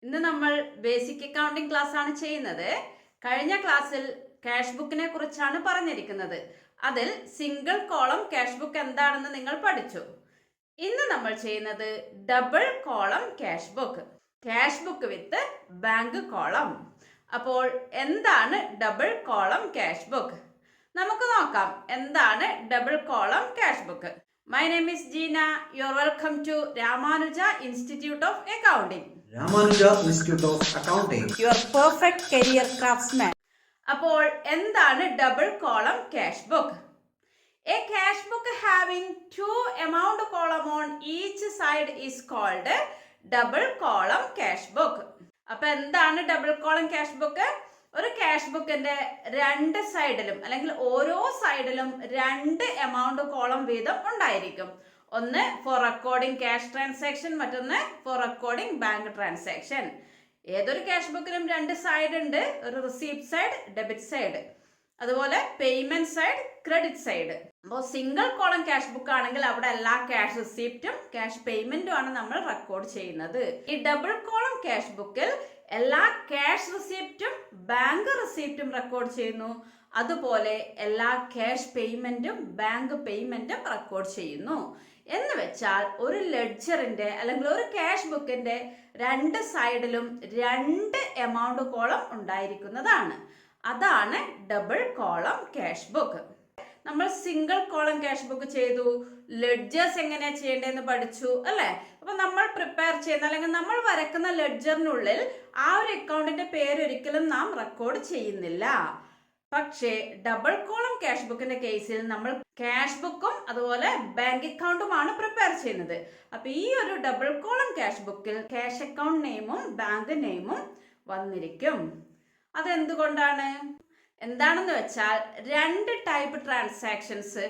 ഇന്ന് നമ്മൾ basic accounting class ആണ് ചെയ്യുന്നത്. കഴിഞ്ഞ ക്ലാസ്സിൽ ക്യാഷ് ബുക്കിനെ കുറിച്ചാണ് പറഞ്ഞിരിക്കുന്നത്. അതിൽ സിംഗിൾ കോളം ക്യാഷ് ബുക്ക് എന്താണെന്ന് നിങ്ങൾ പഠിച്ചു. ഇന്ന് നമ്മൾ ചെയ്യുന്നത് double column cash book with bank column. അപ്പോൾ എന്താണ് ഡബിൾ കോളം ക്യാഷ് ബുക്ക്? നമുക്ക് നോക്കാം എന്താണ് double column cash book. My name is Jeena. You're welcome to Ramanuja Institute of Accounting. Ramanuja Institute of Accounting. Your perfect career craftsman. അപ്പോൾ എന്താണ് double column cash book? A cash book having two amount column on each side is called double column cash book. അപ്പോൾ എന്താണ് double column cash book? ഒരു cash ബുക്കിന്റെ രണ്ട് സൈഡിലും അല്ലെങ്കിൽ ഓരോ സൈഡിലും രണ്ട് എമൗണ്ട് കോളം വീതം ഉണ്ടായിരിക്കും. ഒന്ന് ഫോർ റെക്കോർഡിംഗ് ക്യാഷ് ട്രാൻസാക്ഷൻ, മറ്റൊന്ന് ഫോർ റെക്കോർഡിംഗ് ബാങ്ക് ട്രാൻസാക്ഷൻ. ഏതൊരു ക്യാഷ് ബുക്കിനും രണ്ട് സൈഡ് ഉണ്ട്. ഒരു റിസീപ്റ്റ് സൈഡ്, ഡെബിറ്റ് സൈഡ്, അതുപോലെ പേയ്മെന്റ് സൈഡ്, ക്രെഡിറ്റ് സൈഡ്. അപ്പോൾ സിംഗിൾ കോളം ക്യാഷ് ബുക്ക് ആണെങ്കിൽ അവിടെ എല്ലാ ക്യാഷ് റിസീപ്റ്റും ക്യാഷ് പേയ്മെന്റും ആണ് നമ്മൾ റെക്കോർഡ് ചെയ്യുന്നത്. ഈ ഡബിൾ കോളം ക്യാഷ് ബുക്കിൽ എല്ലാ ക്യാഷ് റിസീപ്റ്റും ബാങ്ക് റിസീപ്റ്റും റെക്കോർഡ് ചെയ്യുന്നു. അതുപോലെ എല്ലാ ക്യാഷ് പേയ്മെന്റും ബാങ്ക് പേയ്മെന്റും റെക്കോർഡ് ചെയ്യുന്നു. എന്ന് വെച്ചാൽ ഒരു ലെഡ്ജറിന്റെ അല്ലെങ്കിൽ ഒരു ക്യാഷ് ബുക്കിന്റെ രണ്ട് സൈഡിലും രണ്ട് എമൗണ്ട് കോളം ഉണ്ടായിരിക്കുന്നതാണ്. അതാണ് ഡബിൾ കോളം ക്യാഷ് ബുക്ക്. നമ്മൾ സിംഗിൾ കോളം ക്യാഷ് ബുക്ക് ചെയ്തു. ലെഡ്ജേഴ്സ് എങ്ങനെയാ ചെയ്യേണ്ടതെന്ന് പഠിച്ചു അല്ലെ? അപ്പൊ നമ്മൾ പ്രിപ്പയർ ചെയ്യുന്ന അല്ലെങ്കിൽ നമ്മൾ വരക്കുന്ന ലെഡ്ജറിനുള്ളിൽ ആ ഒരു അക്കൗണ്ടിന്റെ പേര് ഒരിക്കലും നാം റെക്കോർഡ് ചെയ്യുന്നില്ല. പക്ഷേ ഡബിൾ കോളം ക്യാഷ് ബുക്കിന്റെ കേസിൽ നമ്മൾ ക്യാഷ് ബുക്കും അതുപോലെ ബാങ്ക് അക്കൗണ്ടുമാണ് പ്രിപ്പയർ ചെയ്യുന്നത്. അപ്പൊ ഈ ഒരു ഡബിൾ കോളം ക്യാഷ് ബുക്കിൽ ക്യാഷ് അക്കൗണ്ട് നെയിമും ബാങ്ക് നെയിമും വന്നിരിക്കും. അതെന്തുകൊണ്ടാണ്? എന്താണെന്ന് വെച്ചാൽ രണ്ട് ടൈപ്പ് ട്രാൻസാക്ഷൻസ്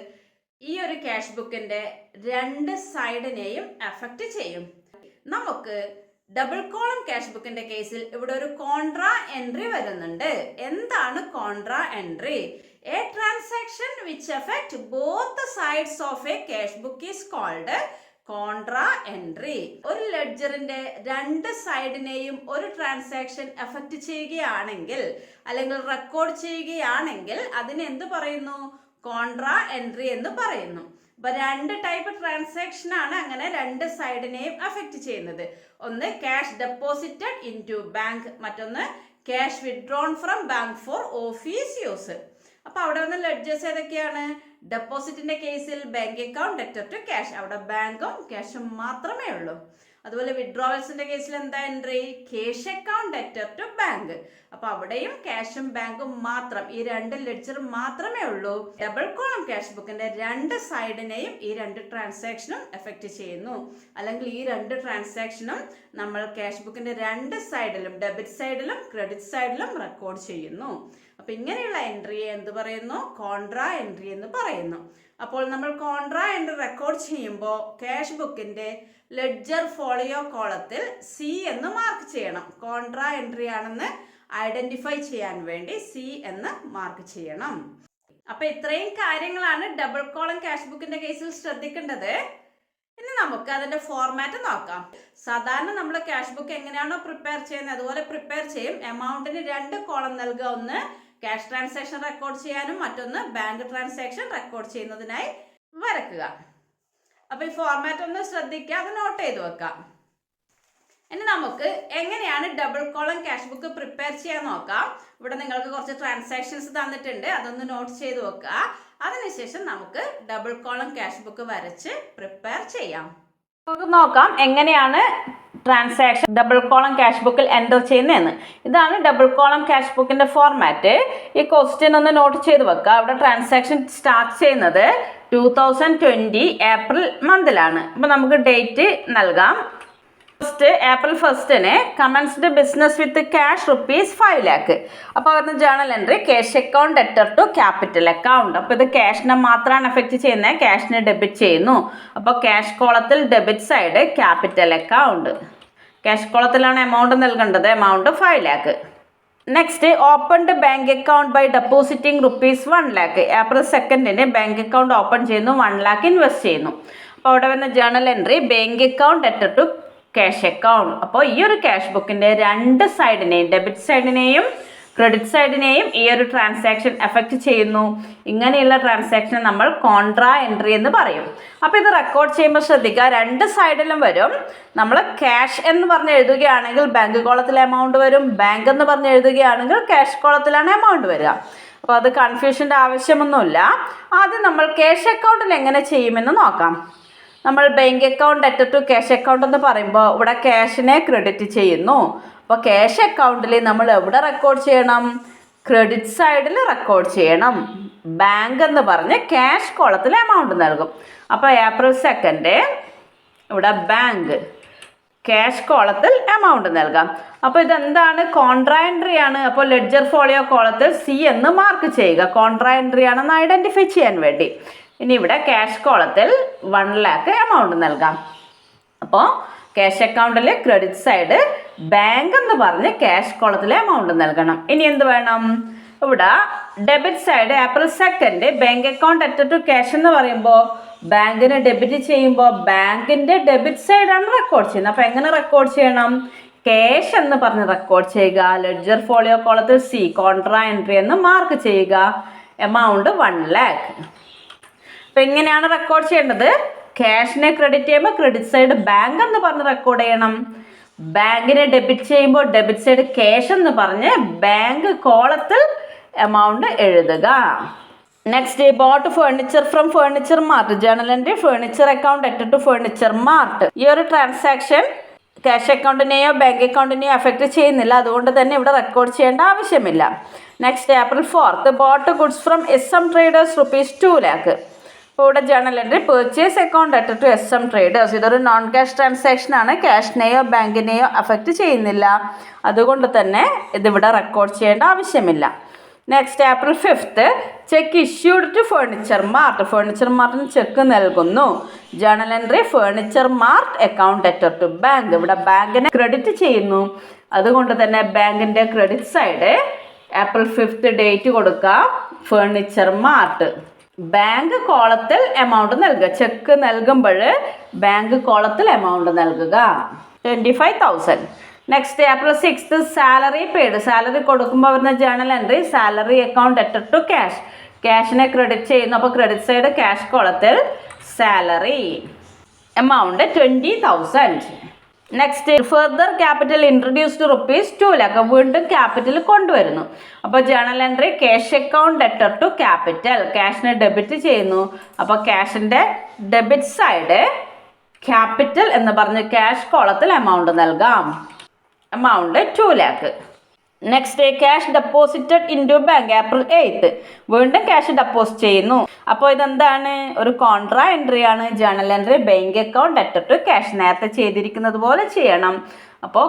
ഈ ഒരു ക്യാഷ് ബുക്കിന്റെ രണ്ട് സൈഡിനെയും അഫക്റ്റ് ചെയ്യും. നമുക്ക് ഡബിൾ കോളം ക്യാഷ് ബുക്കിന്റെ കേസിൽ ഇവിടെ ഒരു കോൺട്രാ എൻട്രി വരുന്നുണ്ട്. എന്താണ് contra entry? A transaction which affect both sides of a cash book is called contra entry. ഒരു ലെഡ്ജറിന്റെ രണ്ട് സൈഡിനെയും ഒരു ട്രാൻസാക്ഷൻ എഫക്റ്റ് ചെയ്യുകയാണെങ്കിൽ അല്ലെങ്കിൽ റെക്കോർഡ് ചെയ്യുകയാണെങ്കിൽ അതിന് എന്ത് പറയുന്നു? കോൺട്രാ എൻട്രി എന്ന് പറയുന്നു. അപ്പൊ രണ്ട് ടൈപ്പ് ട്രാൻസാക്ഷൻ ആണ് അങ്ങനെ രണ്ട് സൈഡിനെയും അഫക്റ്റ് ചെയ്യുന്നത്. ഒന്ന് cash deposited in to bank, മറ്റൊന്ന് cash withdrawn from bank for office use. അപ്പൊ അവിടെ വന്ന ലെഡ്ജേഴ്സ് ഏതൊക്കെയാണ്? ഡെപ്പോസിറ്റിന്റെ കേസിൽ bank account debtor to cash, അവിടെ ബാങ്കും ക്യാഷും മാത്രമേ ഉള്ളൂ. അതുപോലെ വിഡ്രോവൽസിന്റെ കേസിൽ എന്താ entry? Cash account debtor to bank. അപ്പൊ അവിടെയും ക്യാഷും ബാങ്കും മാത്രം, ഈ രണ്ട് ലെഡ്ജർ മാത്രമേ ഉള്ളൂ. ഡബിൾ കോളം ക്യാഷ് ബുക്കിന്റെ രണ്ട് സൈഡിനെയും ഈ രണ്ട് ട്രാൻസാക്ഷനും എഫക്റ്റ് ചെയ്യുന്നു. അല്ലെങ്കിൽ ഈ രണ്ട് ട്രാൻസാക്ഷനും നമ്മൾ ക്യാഷ് ബുക്കിന്റെ രണ്ട് സൈഡിലും ഡെബിറ്റ് സൈഡിലും ക്രെഡിറ്റ് സൈഡിലും റെക്കോർഡ് ചെയ്യുന്നു. അപ്പൊ ഇങ്ങനെയുള്ള എൻട്രിയെ എന്ത് പറയുന്നു? കോൺട്രാ എൻട്രി എന്ന് പറയുന്നു. അപ്പോൾ നമ്മൾ കോൺട്രാ എൻട്രി റെക്കോർഡ് ചെയ്യുമ്പോൾ ക്യാഷ് ബുക്കിന്റെ ലെഡ്ജർ ഫോളിയോ കോളത്തിൽ സി എന്ന് മാർക്ക് ചെയ്യണം. കോൺട്രാ എൻട്രി ആണെന്ന് ഐഡന്റിഫൈ ചെയ്യാൻ വേണ്ടി സി എന്ന് മാർക്ക് ചെയ്യണം. അപ്പൊ ഇത്രയും കാര്യങ്ങളാണ് ഡബിൾ കോളം ക്യാഷ് ബുക്കിന്റെ കേസിൽ ശ്രദ്ധിക്കേണ്ടത്. ഇനി നമുക്ക് അതിന്റെ ഫോർമാറ്റ് നോക്കാം. സാധാരണ നമ്മൾ ക്യാഷ് ബുക്ക് എങ്ങനെയാണോ പ്രിപ്പയർ ചെയ്യുന്നത് അതുപോലെ പ്രിപ്പയർ ചെയ്യും. എമൗണ്ടിന് രണ്ട് കോളം നൽകുക. ഒന്ന് ക്യാഷ് ട്രാൻസാക്ഷൻ റെക്കോർഡ് ചെയ്യാനും മറ്റൊന്ന് ബാങ്ക് ട്രാൻസാക്ഷൻ റെക്കോർഡ് ചെയ്യുന്നതിനായി വരക്കുക. അപ്പൊ ഈ ഫോർമാറ്റ് ഒന്ന് ശ്രദ്ധിക്കുക, അത് നോട്ട് ചെയ്ത് വെക്കാം. ഇനി നമുക്ക് എങ്ങനെയാണ് double column cash book prepare ചെയ്യാൻ നോക്കാം. ഇവിടെ നിങ്ങൾക്ക് കുറച്ച് ട്രാൻസാക്ഷൻസ് തന്നിട്ടുണ്ട്, അതൊന്ന് നോട്ട് ചെയ്ത് വെക്കുക. അതിനുശേഷം നമുക്ക് ഡബിൾ കോളം ക്യാഷ് ബുക്ക് വരച്ച് പ്രിപ്പയർ ചെയ്യാം. നമുക്ക് നോക്കാം എങ്ങനെയാണ് ട്രാൻസാക്ഷൻ ഡബിൾ കോളം ക്യാഷ് ബുക്കിൽ എൻ്റർ ചെയ്യുന്നതെന്ന്. ഇതാണ് ഡബിൾ കോളം ക്യാഷ് ബുക്കിന്റെ ഫോർമാറ്റ്. ഈ ക്വസ്റ്റ്യൻ ഒന്ന് നോട്ട് ചെയ്ത് വെക്കുക. അവിടെ ട്രാൻസാക്ഷൻ സ്റ്റാർട്ട് ചെയ്യുന്നത് 2020 ഏപ്രിൽ മന്തിലാണ്. അപ്പോൾ നമുക്ക് ഡേറ്റ് നൽകാം. April 1 commenced business with cash ₹5 lakh. അപ്പോൾ വരുന്ന journal entry cash account debtor to capital account. അപ്പോൾ ഇത് ക്യാഷിനെ മാത്രമാണ് എഫക്റ്റ് ചെയ്യുന്നത്, ക്യാഷിനെ ഡെബിറ്റ് ചെയ്യുന്നു. അപ്പോൾ ക്യാഷ് കോളത്തിൽ debit side capital account. Cash കോളത്തിലാണ് എമൗണ്ട് നൽകേണ്ടത്, amount 5 lakh. Next opened bank account by depositing ₹1 lakh. April 2 bank account open ചെയ്യുന്നു, 1 lakh ഇൻവെസ്റ്റ് ചെയ്യുന്നു. അപ്പോൾ അവിടെ വരുന്ന journal entry bank account debtor to cash account. അപ്പോൾ ഈ ഒരു ക്യാഷ് ബുക്കിൻ്റെ രണ്ട് സൈഡിനെയും, ഡെബിറ്റ് സൈഡിനെയും ക്രെഡിറ്റ് സൈഡിനെയും ഈ ഒരു ട്രാൻസാക്ഷൻ എഫക്റ്റ് ചെയ്യുന്നു. ഇങ്ങനെയുള്ള ട്രാൻസാക്ഷനെ നമ്മൾ കോൺട്രാ എൻട്രി എന്ന് പറയും. അപ്പോൾ ഇത് റെക്കോർഡ് ചെയ്യുമ്പോൾ ശ്രദ്ധിക്കുക, രണ്ട് സൈഡിലും വരും. നമ്മൾ ക്യാഷ് എന്ന് പറഞ്ഞ് എഴുതുകയാണെങ്കിൽ ബാങ്ക് കോളത്തിൽ എമൗണ്ട് വരും, ബാങ്ക് എന്ന് പറഞ്ഞ് എഴുതുകയാണെങ്കിൽ ക്യാഷ് കോളത്തിലാണ് എമൗണ്ട് വരിക. അപ്പോൾ അത് കൺഫ്യൂഷൻ്റെ ആവശ്യമൊന്നുമില്ല. ആദ്യം നമ്മൾ ക്യാഷ് അക്കൗണ്ടിൽ എങ്ങനെ ചെയ്യുമെന്ന് നോക്കാം. നമ്മൾ bank account at to cash account എന്ന് പറയുമ്പോൾ ഇവിടെ ക്യാഷിനെ ക്രെഡിറ്റ് ചെയ്യുന്നു. അപ്പോൾ ക്യാഷ് അക്കൗണ്ടിൽ നമ്മൾ എവിടെ റെക്കോർഡ് ചെയ്യണം? ക്രെഡിറ്റ് സൈഡിൽ റെക്കോർഡ് ചെയ്യണം. ബാങ്ക് എന്ന് പറഞ്ഞ് ക്യാഷ് കോളത്തിൽ എമൗണ്ട് നൽകും. അപ്പോൾ ഏപ്രിൽ 2 ഇവിടെ ബാങ്ക് ക്യാഷ് കോളത്തിൽ എമൗണ്ട് നൽകാം. അപ്പോൾ ഇതെന്താണ്? കോൺട്രാ എൻട്രി ആണ്. അപ്പോൾ ലെഡ്ജർ ഫോളിയോ കോളത്തിൽ സി എന്ന് മാർക്ക് ചെയ്യുക. കോൺട്രാ എൻട്രി ആണെന്ന് ഐഡൻറ്റിഫൈ ചെയ്യാൻ വേണ്ടി. ഇനി ഇവിടെ ക്യാഷ് കോളത്തിൽ 1 lakh എമൗണ്ട് നൽകാം. അപ്പോൾ ക്യാഷ് അക്കൗണ്ടിൽ ക്രെഡിറ്റ് സൈഡ് ബാങ്ക് എന്ന് പറഞ്ഞ് ക്യാഷ് കോളത്തിൽ എമൗണ്ട് നൽകണം. ഇനി എന്ത് വേണം? ഇവിടെ debit side April 2 bank account at to cash എന്ന് പറയുമ്പോൾ ബാങ്കിന് ഡെബിറ്റ് ചെയ്യുമ്പോൾ ബാങ്കിൻ്റെ ഡെബിറ്റ് സൈഡാണ് റെക്കോർഡ് ചെയ്യുന്നത്. അപ്പോൾ എങ്ങനെ റെക്കോർഡ് ചെയ്യണം? ക്യാഷ് എന്ന് പറഞ്ഞ് റെക്കോർഡ് ചെയ്യുക. ലെഡ്ജർ ഫോളിയോ കോളത്തിൽ സി കോൺട്രാ എൻട്രി എന്ന് മാർക്ക് ചെയ്യുക. Amount 1 lakh. അപ്പോൾ എങ്ങനെയാണ് റെക്കോർഡ് ചെയ്യേണ്ടത്? ക്യാഷിനെ ക്രെഡിറ്റ് ചെയ്യുമ്പോൾ ക്രെഡിറ്റ് സൈഡ് ബാങ്ക് എന്ന് പറഞ്ഞ് റെക്കോർഡ് ചെയ്യണം. ബാങ്കിനെ ഡെബിറ്റ് ചെയ്യുമ്പോൾ ഡെബിറ്റ് സൈഡ് ക്യാഷ് എന്ന് പറഞ്ഞ് ബാങ്ക് കോളത്തിൽ എമൗണ്ട് എഴുതുക. Next, bought furniture from furniture mart. Journal entry furniture account at to furniture mart. ഈ ഒരു ട്രാൻസാക്ഷൻ ക്യാഷ് അക്കൗണ്ടിനെയോ ബാങ്ക് അക്കൗണ്ടിനെയോ എഫക്റ്റ് ചെയ്യുന്നില്ല. അതുകൊണ്ട് തന്നെ ഇവിടെ റെക്കോർഡ് ചെയ്യേണ്ട ആവശ്യമില്ല. Next, April 4 bought goods from SM traders ₹2 lakh. അപ്പോൾ ഇവിടെ journal entry purchase account at to SM traders. ഇതൊരു നോൺ ക്യാഷ് ട്രാൻസാക്ഷൻ ആണ്. ക്യാഷിനെയോ ബാങ്കിനെയോ അഫക്റ്റ് ചെയ്യുന്നില്ല. അതുകൊണ്ട് തന്നെ ഇതിവിടെ റെക്കോർഡ് ചെയ്യേണ്ട ആവശ്യമില്ല. Next, April 5 cheque issued to furniture mart. Furniture മാർട്ടിന് ചെക്ക് നൽകുന്നു. Journal entry furniture mart account at to bank. ഇവിടെ ബാങ്കിനെ ക്രെഡിറ്റ് ചെയ്യുന്നു. അതുകൊണ്ട് തന്നെ ബാങ്കിൻ്റെ ക്രെഡിറ്റ് സൈഡ് ഏപ്രിൽ 5 ഡേറ്റ് കൊടുക്കുക. ഫേർണിച്ചർ മാർട്ട് ബാങ്ക് കോളത്തിൽ എമൗണ്ട് നൽകുക. ചെക്ക് നൽകുമ്പോൾ ബാങ്ക് കോളത്തിൽ എമൗണ്ട് നൽകുക 25,000. Next, April 6 salary paid. Salary കൊടുക്കുമ്പോൾ വരുന്ന journal entry salary account at to cash. ക്യാഷിനെ ക്രെഡിറ്റ് ചെയ്യുന്നു. അപ്പോൾ ക്രെഡിറ്റ് സൈഡ് ക്യാഷ് കോളത്തിൽ salary amount 20,000. Next, further capital introduced ₹2 lakh. വീണ്ടും ക്യാപിറ്റൽ കൊണ്ടുവരുന്നു. അപ്പോൾ journal entry cash account at to capital. ക്യാഷിനെ ഡെബിറ്റ് ചെയ്യുന്നു. അപ്പോൾ ക്യാഷിൻ്റെ ഡെബിറ്റ് സൈഡ് ക്യാപിറ്റൽ എന്ന് പറഞ്ഞ് ക്യാഷ് കോളത്തിൽ എമൗണ്ട് നൽകാം. Amount 2 lakh. Next, cash deposited in to bank April 8. വീണ്ടും ക്യാഷ് ഡെപ്പോസിറ്റ് ചെയ്യുന്നു. അപ്പോൾ ഇതെന്താണ്? ഒരു കോൺട്രാ എൻട്രി ആണ്. Journal entry bank account at to cash. നേരത്തെ ചെയ്തിരിക്കുന്നത് പോലെ ചെയ്യണം. അപ്പോൾ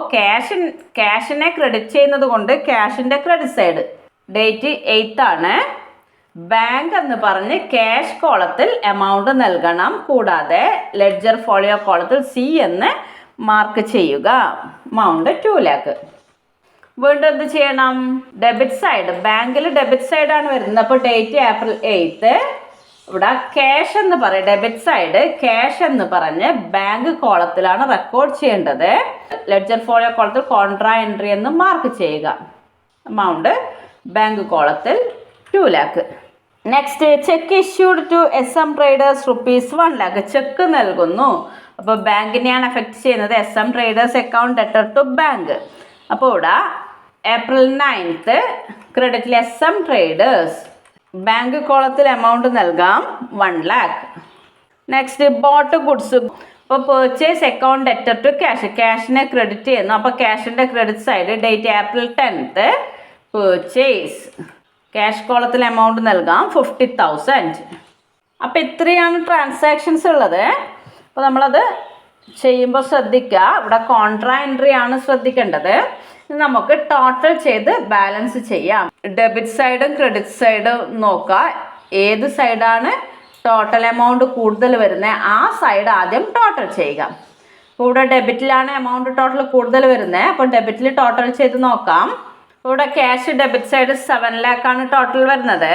ക്യാഷിനെ ക്രെഡിറ്റ് ചെയ്യുന്നത് കൊണ്ട് ക്യാഷിൻ്റെ ക്രെഡിറ്റ് സൈഡ് ഡേറ്റ് 8 ആണ്. ബാങ്ക് എന്ന് പറഞ്ഞ് ക്യാഷ് കോളത്തിൽ എമൗണ്ട് നൽകണം. കൂടാതെ ലെഡ്ജർ ഫോളിയോ കോളത്തിൽ സി എന്ന് മാർക്ക് ചെയ്യുക. Amount 2 lakh. വീണ്ടും എന്ത് ചെയ്യണം? ഡെബിറ്റ് സൈഡ് ബാങ്കിൽ ഡെബിറ്റ് സൈഡാണ് വരുന്നത്. അപ്പോൾ ഡേറ്റ് ഏപ്രിൽ 8. ഇവിടെ ക്യാഷ് എന്ന് പറയും. ഡെബിറ്റ് സൈഡ് ക്യാഷ് എന്ന് പറഞ്ഞ് ബാങ്ക് കോളത്തിലാണ് റെക്കോർഡ് ചെയ്യേണ്ടത്. ലെഡ്ജർ ഫോളിയോ കോളത്തിൽ കോൺട്രാ എൻട്രി എന്ന് മാർക്ക് ചെയ്യുക. എമൗണ്ട് ബാങ്ക് കോളത്തിൽ 2 lakh. Next, cheque issued to SM traders ₹1 lakh. ചെക്ക് നൽകുന്നു. അപ്പോൾ ബാങ്കിനെയാണ് എഫക്റ്റ് ചെയ്യുന്നത്. SM traders account at to bank. അപ്പോൾ ഇവിടെ ഏപ്രിൽ 9 ക്രെഡിറ്റിൽ SM ട്രേഡേഴ്സ് ബാങ്ക് കോളത്തിൽ എമൗണ്ട് നൽകാം 1 lakh. Next, bought goods. അപ്പോൾ purchase account at to cash. ക്യാഷിനെ ക്രെഡിറ്റ് ചെയ്യുന്നു. അപ്പോൾ ക്യാഷിൻ്റെ credit side date April 10 purchase cash കോളത്തിൽ എമൗണ്ട് നൽകാം 50,000. അപ്പോൾ ഇത്രയാണ് ട്രാൻസാക്ഷൻസ് ഉള്ളത്. അപ്പോൾ നമ്മളത് ചെയ്യുമ്പോൾ ശ്രദ്ധിക്കുക. ഇവിടെ കോൺട്രാ എൻട്രി ആണ് ശ്രദ്ധിക്കേണ്ടത്. നമുക്ക് ടോട്ടൽ ചെയ്ത് ബാലൻസ് ചെയ്യാം. ഡെബിറ്റ് സൈഡും ക്രെഡിറ്റ് സൈഡും നോക്കുക. ഏത് സൈഡാണ് ടോട്ടൽ എമൗണ്ട് കൂടുതൽ വരുന്നത് ആ സൈഡ് ആദ്യം ടോട്ടൽ ചെയ്യുക. ഇപ്പോൾ ഇവിടെ ഡെബിറ്റിലാണ് എമൗണ്ട് ടോട്ടൽ കൂടുതൽ വരുന്നത്. അപ്പോൾ ഡെബിറ്റിൽ ടോട്ടൽ ചെയ്ത് നോക്കാം. ഇവിടെ ക്യാഷ് ഡെബിറ്റ് സൈഡ് 7 lakh ആണ് ടോട്ടൽ വരുന്നത്.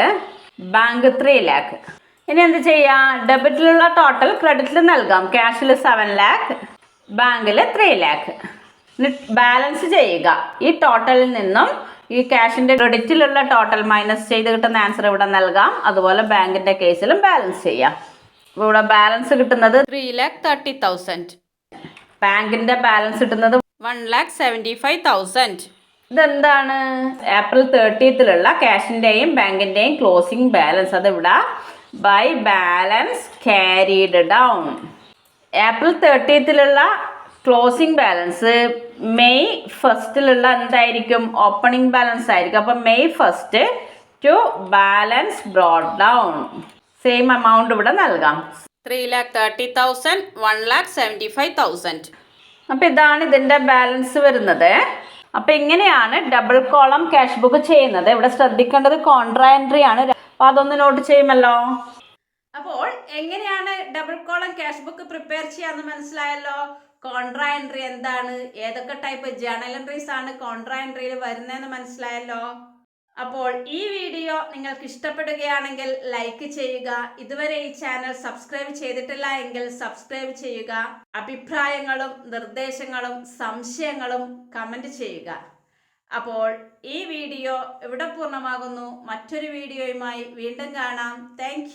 Bank 3 lakh. ഇനി എന്ത് ചെയ്യാം? ഡെബിറ്റിലുള്ള ടോട്ടൽ ക്രെഡിറ്റിൽ നൽകാം. ക്യാഷിൽ 7 lakh, ബാങ്കിൽ 3 ലാക്ക്. ബാലൻസ് ചെയ്യുക. ഈ ടോട്ടലിൽ നിന്നും ഈ ക്യാഷിൻ്റെ ക്രെഡിറ്റിലുള്ള ടോട്ടൽ മൈനസ് ചെയ്ത് കിട്ടുന്ന ആൻസർ ഇവിടെ നൽകാം. അതുപോലെ ബാങ്കിൻ്റെ കേസിലും ബാലൻസ് ചെയ്യാം. അപ്പോൾ ഇവിടെ ബാലൻസ് കിട്ടുന്നത് 3,30,000. ബാങ്കിൻ്റെ ബാലൻസ് കിട്ടുന്നത് 1,75,000. ഇതെന്താണ്? ഏപ്രിൽ 30th ക്യാഷിൻ്റെയും ബാങ്കിൻ്റെയും ക്ലോസിംഗ് ബാലൻസ്. അതിവിടെ by balance carried down. April 30th closing balance May 1st എന്തായിരിക്കും? ഓപ്പണിംഗ് ബാലൻസ് ആയിരിക്കും. അപ്പം May 1st to balance brought down. Same amount ഇവിടെ നൽകാം. 3,30,000, 1,75,000. അപ്പം ഇതാണ് ഇതിൻ്റെ ബാലൻസ് വരുന്നത്. അപ്പം ഇങ്ങനെയാണ് ഡബിൾ കോളം ക്യാഷ് ബുക്ക് ചെയ്യുന്നത്. ഇവിടെ ശ്രദ്ധിക്കേണ്ടത് കോൺട്രാ എൻട്രി ആണ്. അപ്പോൾ അതൊന്ന് നോട്ട് ചെയ്യുമല്ലോ. അപ്പോൾ എങ്ങനെയാണ് double column cash book prepare ചെയ്യാന്ന് മനസ്സിലായല്ലോ. കോൺട്രാ എൻട്രി എന്താണ്, ഏതൊക്കെ ടൈപ്പ് ജേണൽ എൻട്രീസ് ആണ് കോൺട്രാ എൻട്രിയിൽ വരുന്നതെന്ന് മനസ്സിലായല്ലോ. അപ്പോൾ ഈ വീഡിയോ നിങ്ങൾക്ക് ഇഷ്ടപ്പെടുകയാണെങ്കിൽ ലൈക്ക് ചെയ്യുക. ഇതുവരെ ഈ ചാനൽ സബ്സ്ക്രൈബ് ചെയ്തിട്ടില്ല എങ്കിൽ സബ്സ്ക്രൈബ് ചെയ്യുക. അഭിപ്രായങ്ങളും നിർദ്ദേശങ്ങളും സംശയങ്ങളും കമന്റ് ചെയ്യുക. അപ്പോൾ ഈ വീഡിയോ ഇവിടെ പൂർണ്ണമാകുന്നു. മറ്റൊരു വീഡിയോയുമായി വീണ്ടും കാണാം. താങ്ക്